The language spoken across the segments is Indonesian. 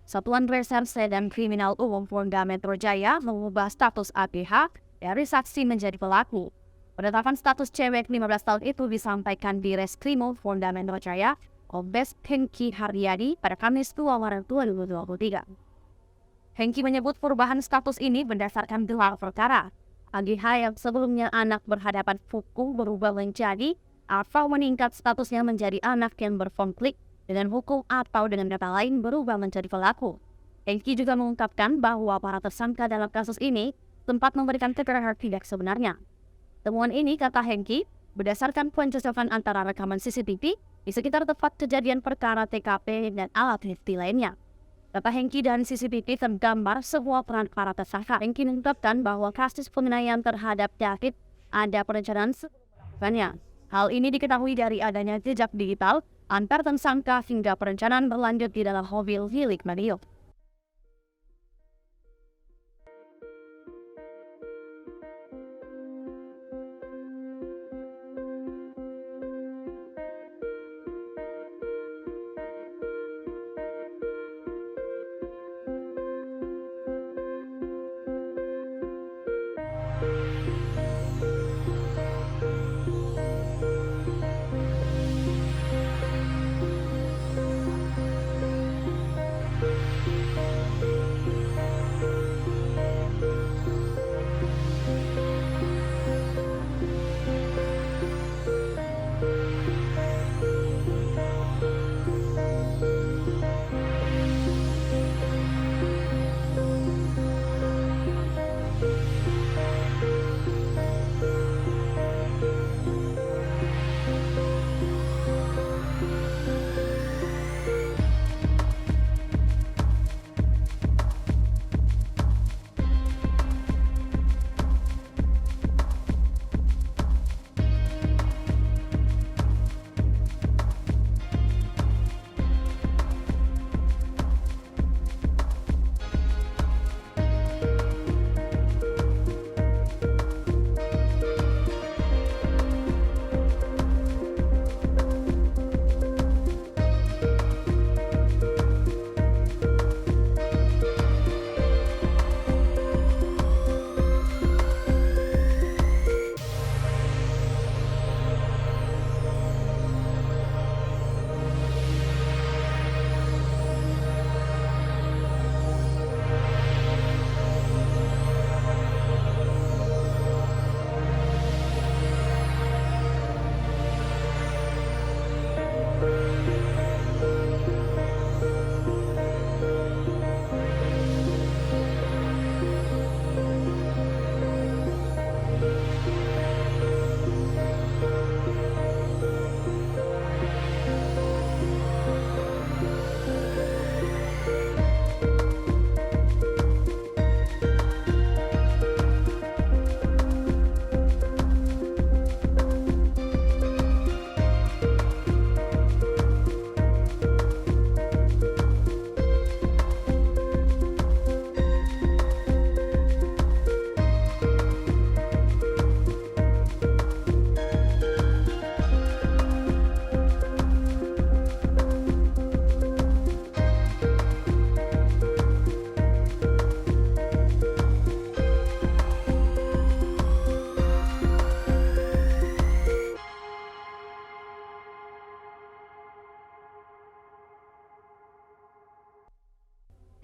Satuan Reserse dan Kriminal Umum Polda Metro Jaya mengubah status ABH dari saksi menjadi pelaku. Penetapan status cewek 15 tahun itu disampaikan di Reskrimum Polda Metro Jaya, Kombes Hengki Haryadi pada Kamis 2 Maret 2023. Hengki menyebut perubahan status ini berdasarkan gelar perkara. AGH yang sebelumnya anak berhadapan hukum berubah menjadi atau meningkat statusnya menjadi anak yang berkonflik dengan hukum atau dengan kata lain berubah menjadi pelaku. Hengki juga mengungkapkan bahwa para tersangka dalam kasus ini sempat memberikan keterangan tidak sebenarnya. Temuan ini, kata Hengki, berdasarkan pencocokan antara rekaman CCTV di sekitar tempat kejadian perkara TKP dan alat bukti lainnya. Kata Hengki, dan CCTV tergambar semua peran para tersangka. Hengki mengungkapkan bahwa kasus penganiayaan terhadap David ada perencanaan sebelum melakukannya. Hal ini diketahui dari adanya jejak digital antar tersangka hingga perencanaan berlanjut di dalam mobil milik Mario.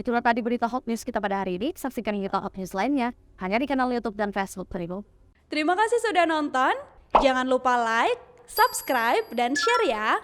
Itulah tadi berita hot news kita pada hari ini. Saksikan berita hot news lainnya hanya di kanal YouTube dan Facebook Perigo. Terima kasih sudah nonton. Jangan lupa like, subscribe, dan share ya.